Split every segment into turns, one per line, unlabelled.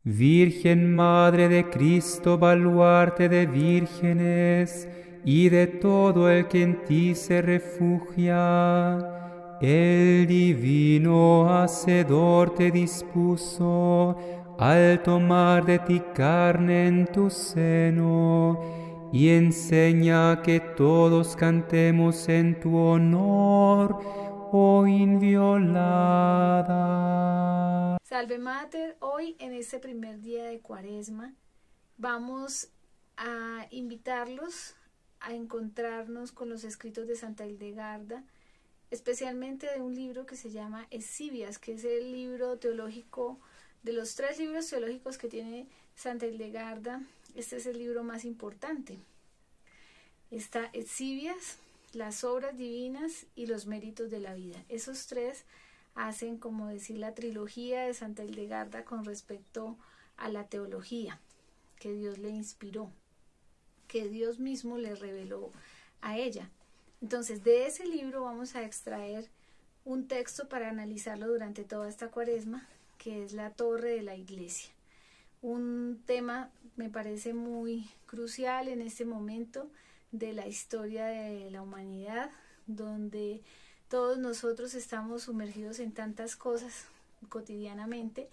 Virgen Madre de Cristo, baluarte de vírgenes y de todo el que en ti se refugia, el divino Hacedor te dispuso al tomar de ti carne en tu seno, y enseña que todos cantemos en tu honor, oh inviolada.
Salve Mater, hoy en este primer día de Cuaresma vamos a invitarlos a encontrarnos con los escritos de Santa Hildegarda, especialmente de un libro que se llama Escivias, que es el libro teológico, de los 3 libros teológicos que tiene Santa Hildegarda. Este es el libro más importante. Está Escivias, las obras divinas y los méritos de la vida. Esos 3 hacen, como decir, la trilogía de Santa Hildegarda con respecto a la teología que Dios le inspiró, que Dios mismo le reveló a ella. Entonces, de ese libro vamos a extraer un texto para analizarlo durante toda esta Cuaresma, que es la torre de la iglesia. Un tema me parece muy crucial en este momento de la historia de la humanidad, donde todos nosotros estamos sumergidos en tantas cosas cotidianamente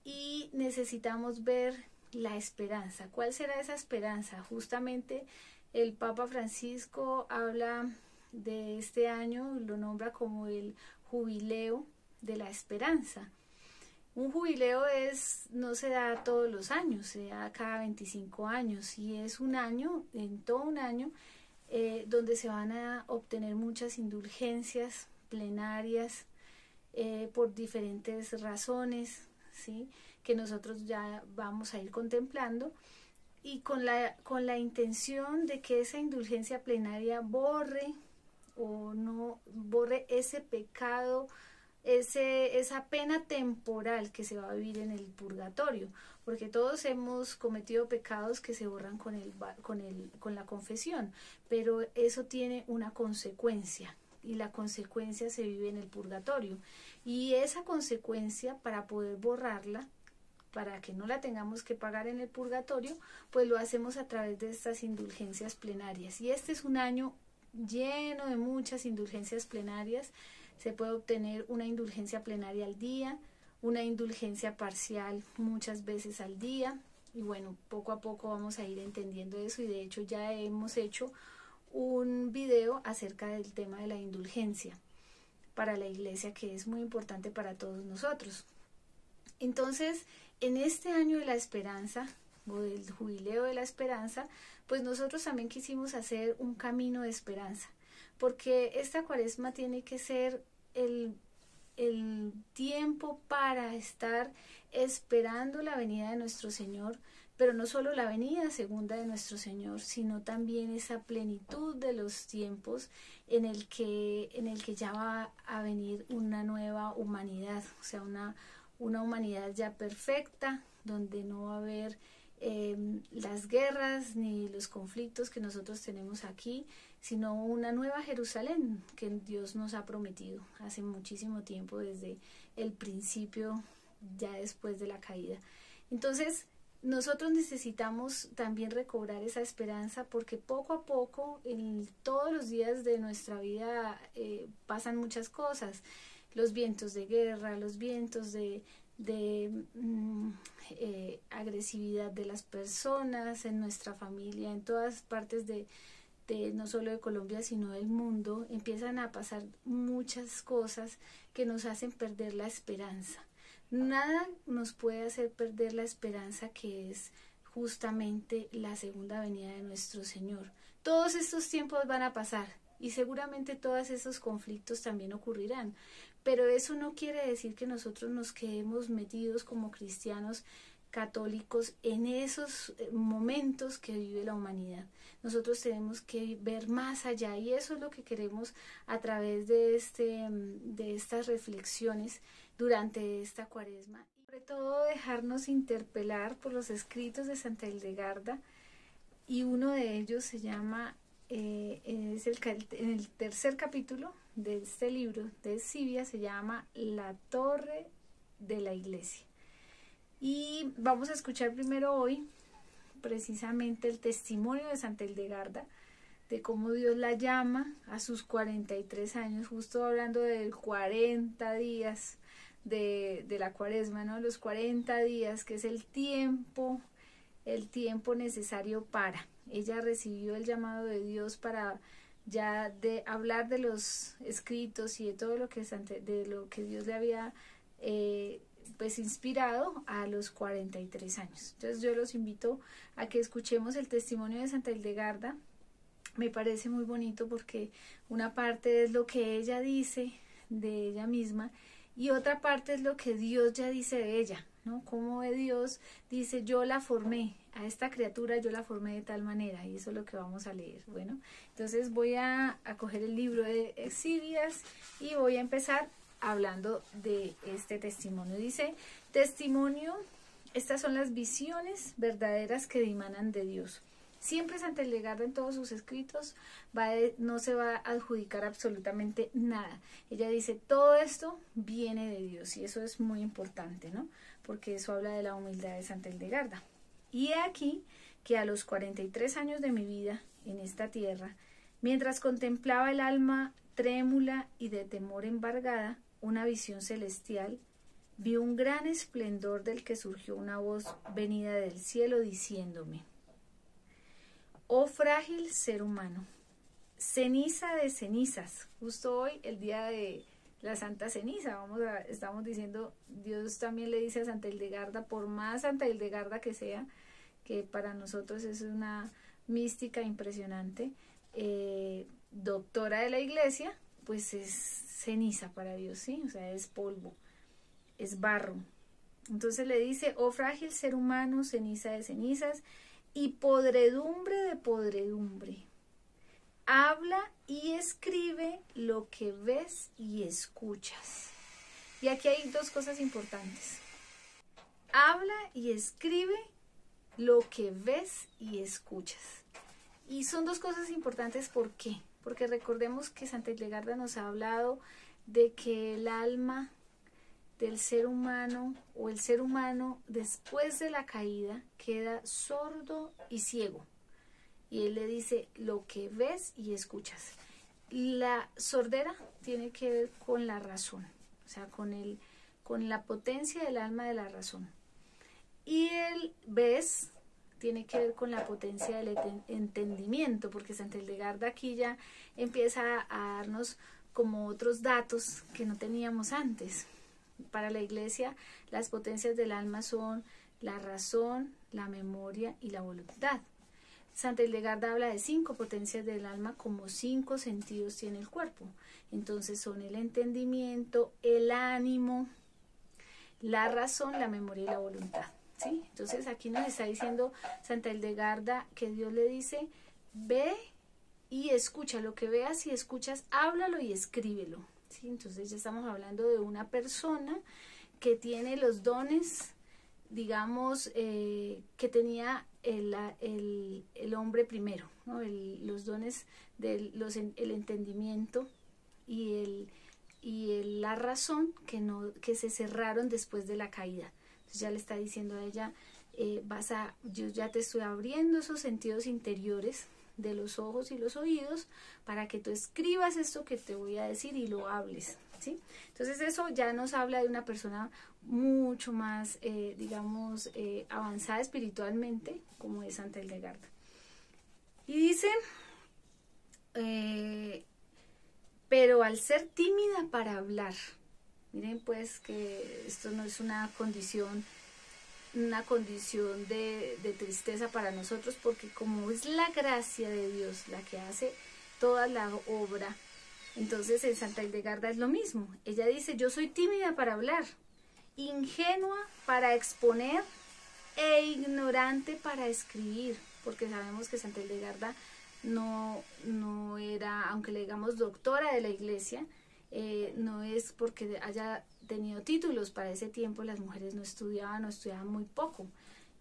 y necesitamos ver la esperanza. ¿Cuál será esa esperanza? Justamente el Papa Francisco habla de este año, lo nombra como el jubileo de la esperanza. Un jubileo no se da todos los años, se da cada 25 años y es un año, en todo un año, donde se van a obtener muchas indulgencias plenarias por diferentes razones, ¿sí?, que nosotros ya vamos a ir contemplando, y con la intención de que esa indulgencia plenaria borre o no borre ese pecado, esa pena temporal que se va a vivir en el purgatorio, porque todos hemos cometido pecados que se borran con la confesión, pero eso tiene una consecuencia y la consecuencia se vive en el purgatorio, y esa consecuencia, para poder borrarla, para que no la tengamos que pagar en el purgatorio, pues lo hacemos a través de estas indulgencias plenarias. Y este es un año lleno de muchas indulgencias plenarias. Se puede obtener una indulgencia plenaria al día, una indulgencia parcial muchas veces al día, y bueno, poco a poco vamos a ir entendiendo eso, y de hecho ya hemos hecho un video acerca del tema de la indulgencia para la iglesia, que es muy importante para todos nosotros. Entonces, en este año de la esperanza, o del jubileo de la esperanza, pues nosotros también quisimos hacer un camino de esperanza, porque esta Cuaresma tiene que ser el tiempo para estar esperando la venida de nuestro Señor, pero no solo la venida segunda de nuestro Señor, sino también esa plenitud de los tiempos en el que ya va a venir una nueva humanidad, o sea, una humanidad ya perfecta, donde no va a haber las guerras ni los conflictos que nosotros tenemos aquí, sino una nueva Jerusalén que Dios nos ha prometido hace muchísimo tiempo, desde el principio, ya después de la caída. Entonces, nosotros necesitamos también recobrar esa esperanza, porque poco a poco, en todos los días de nuestra vida, pasan muchas cosas. Los vientos de guerra, los vientos de agresividad de las personas en nuestra familia, en todas partes de no solo de Colombia sino del mundo, empiezan a pasar muchas cosas que nos hacen perder la esperanza. Nada nos puede hacer perder la esperanza, que es justamente la segunda venida de nuestro Señor. Todos estos tiempos van a pasar y seguramente todos esos conflictos también ocurrirán, pero eso no quiere decir que nosotros nos quedemos metidos como cristianos católicos en esos momentos que vive la humanidad. Nosotros tenemos que ver más allá, y eso es lo que queremos a través de estas reflexiones durante esta Cuaresma. Sobre todo dejarnos interpelar por los escritos de Santa Hildegarda, y uno de ellos se llama, en el tercer capítulo de este libro de Escivias, se llama La torre de la iglesia. Y Y vamos a escuchar primero hoy precisamente el testimonio de Santa Hildegarda, de cómo Dios la llama a sus 43 años, justo hablando del 40 días de la cuaresma, ¿no? Los 40 días, que es el tiempo necesario para. Ella recibió el llamado de Dios para ya de hablar de los escritos y de todo lo que Dios le había pues inspirado a los 43 años. Entonces yo los invito a que escuchemos el testimonio de Santa Hildegarda. Me parece muy bonito porque una parte es lo que ella dice de ella misma y otra parte es lo que Dios ya dice de ella, ¿no? Como Dios dice, yo la formé, a esta criatura yo la formé de tal manera, y eso es lo que vamos a leer. Bueno, entonces voy a coger el libro de Exídias y voy a empezar hablando de este testimonio. Dice, testimonio, estas son las visiones verdaderas que dimanan de Dios. Siempre Santa Hildegarda en todos sus escritos no se va a adjudicar absolutamente nada. Ella dice, todo esto viene de Dios, y eso es muy importante, ¿no? Porque eso habla de la humildad de Santa Hildegarda. Y he aquí que a los 43 años de mi vida en esta tierra, mientras contemplaba el alma trémula y de temor embargada, una visión celestial, vi un gran esplendor del que surgió una voz venida del cielo diciéndome, oh frágil ser humano, ceniza de cenizas. Justo hoy, el día de la Santa Ceniza, estamos diciendo, Dios también le dice a Santa Hildegarda, por más Santa Hildegarda que sea, que para nosotros es una mística impresionante, doctora de la Iglesia, pues es ceniza para Dios, ¿sí? O sea, es polvo, es barro. Entonces le dice, oh frágil ser humano, ceniza de cenizas, y podredumbre de podredumbre. Habla y escribe lo que ves y escuchas. Y aquí hay dos cosas importantes. Habla y escribe lo que ves y escuchas. Y son dos cosas importantes, ¿por qué? Porque recordemos que Santa Hildegarda nos ha hablado de que el alma del ser humano o el ser humano después de la caída queda sordo y ciego. Y él le dice lo que ves y escuchas. La sordera tiene que ver con la razón, o sea, con la potencia del alma de la razón. Y el ves tiene que ver con la potencia del entendimiento, porque Santa Hildegarda aquí ya empieza a darnos como otros datos que no teníamos antes. Para la Iglesia, las potencias del alma son la razón, la memoria y la voluntad. Santa Hildegarda habla de 5 potencias del alma, como 5 sentidos tiene el cuerpo. Entonces son el entendimiento, el ánimo, la razón, la memoria y la voluntad, ¿sí? Entonces aquí nos está diciendo Santa Hildegarda que Dios le dice, ve y escucha, lo que veas y escuchas, háblalo y escríbelo. ¿Sí? Entonces ya estamos hablando de una persona que tiene los dones, digamos, que tenía el hombre primero, ¿no? Los dones del el entendimiento y la razón que se cerraron después de la caída. Entonces ya le está diciendo a ella, yo ya te estoy abriendo esos sentidos interiores de los ojos y los oídos para que tú escribas esto que te voy a decir y lo hables, ¿sí? Entonces eso ya nos habla de una persona mucho más, digamos, avanzada espiritualmente, como es Santa Hildegarda. Y dice, pero al ser tímida para hablar, miren pues que esto no es una condición de tristeza para nosotros, porque como es la gracia de Dios la que hace toda la obra, entonces en Santa Hildegarda es lo mismo. Ella dice, yo soy tímida para hablar, ingenua para exponer e ignorante para escribir, porque sabemos que Santa Hildegarda no era, aunque le digamos doctora de la Iglesia, no es porque haya tenido títulos. Para ese tiempo las mujeres no estudiaban muy poco,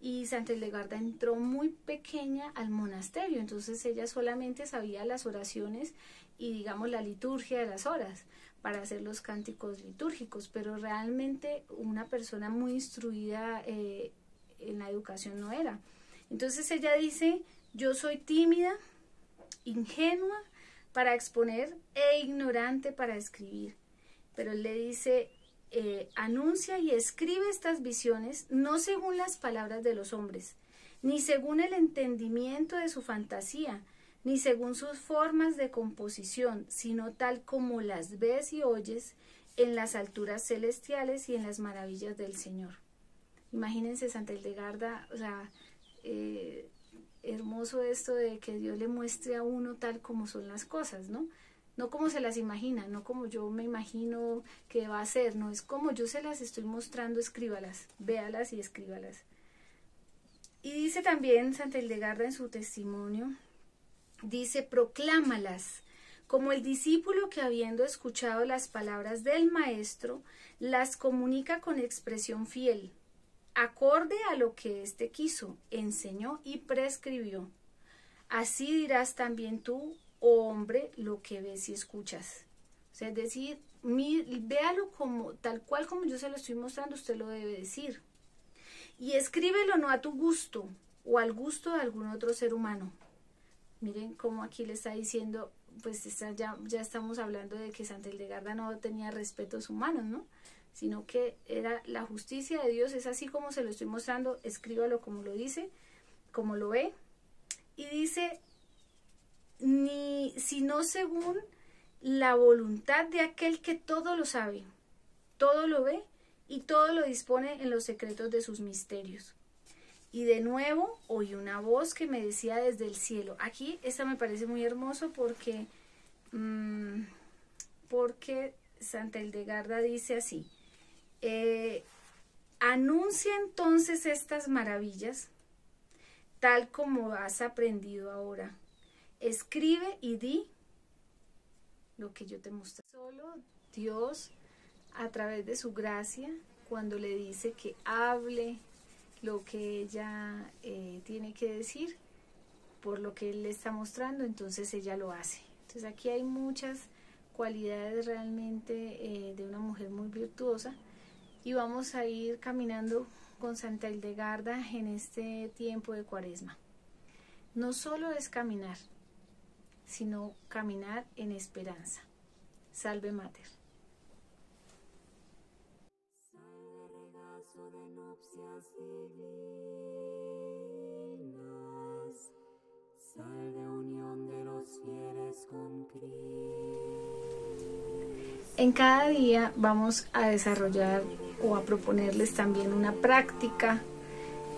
y Santa Hildegarda entró muy pequeña al monasterio, entonces ella solamente sabía las oraciones y digamos la liturgia de las horas para hacer los cánticos litúrgicos, pero realmente una persona muy instruida en la educación no era. Entonces ella dice, yo soy tímida, ingenua para exponer e ignorante para escribir. Pero él le dice, anuncia y escribe estas visiones no según las palabras de los hombres, ni según el entendimiento de su fantasía, ni según sus formas de composición, sino tal como las ves y oyes en las alturas celestiales y en las maravillas del Señor. Imagínense Santa Hildegarda, o sea, hermoso esto de que Dios le muestre a uno tal como son las cosas, ¿no? No como se las imagina, no como yo me imagino que va a ser, no, es como yo se las estoy mostrando, escríbalas, véalas y escríbalas. Y dice también Santa Hildegarda en su testimonio, dice, proclámalas, como el discípulo que habiendo escuchado las palabras del maestro, las comunica con expresión fiel, acorde a lo que éste quiso, enseñó y prescribió. Así dirás también tú, oh hombre, lo que ves y escuchas. O sea, es decir, véalo como, tal cual como yo se lo estoy mostrando, usted lo debe decir. Y escríbelo no a tu gusto o al gusto de algún otro ser humano. Miren cómo aquí le está diciendo, pues ya estamos hablando de que Santa Hildegarda no tenía respetos humanos, ¿no? Sino que era la justicia de Dios, es así como se lo estoy mostrando, escríbalo como lo dice, como lo ve. Y dice, sino según la voluntad de aquel que todo lo sabe, todo lo ve y todo lo dispone en los secretos de sus misterios. Y de nuevo oí una voz que me decía desde el cielo. Aquí esta me parece muy hermoso porque Santa Hildegarda dice así, anuncia entonces estas maravillas, tal como has aprendido ahora. Escribe y di lo que yo te mostré. Solo Dios, a través de su gracia, cuando le dice que hable lo que ella tiene que decir, por lo que él le está mostrando, entonces ella lo hace. Entonces aquí hay muchas cualidades realmente de una mujer muy virtuosa, y vamos a ir caminando con Santa Hildegarda en este tiempo de Cuaresma. No solo es caminar, sino caminar en esperanza. Salve Mater.
De nupcias divinas, sal de unión de los fieles con Cristo.
En cada día vamos a desarrollar o a proponerles también una práctica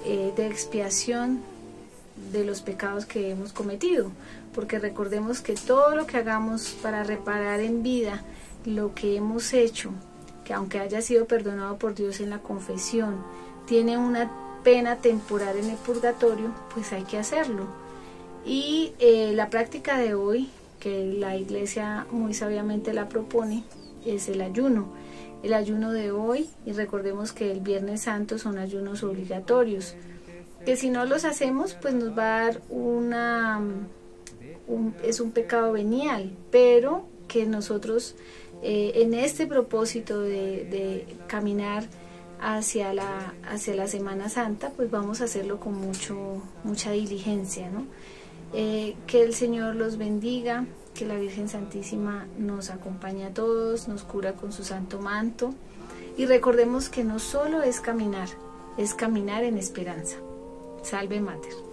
de expiación de los pecados que hemos cometido, porque recordemos que todo lo que hagamos para reparar en vida lo que hemos hecho, que aunque haya sido perdonado por Dios en la confesión, tiene una pena temporal en el purgatorio, pues hay que hacerlo. Y la práctica de hoy, que la Iglesia muy sabiamente la propone, es el ayuno. El ayuno de hoy, y recordemos que el Viernes Santo son ayunos obligatorios, que si no los hacemos, pues nos va a dar es un pecado venial, pero que nosotros en este propósito de caminar hacia la Semana Santa, pues vamos a hacerlo con mucha diligencia, ¿no? Que el Señor los bendiga, que la Virgen Santísima nos acompañe a todos, nos cubra con su santo manto, y recordemos que no solo es caminar en esperanza. Salve Mater.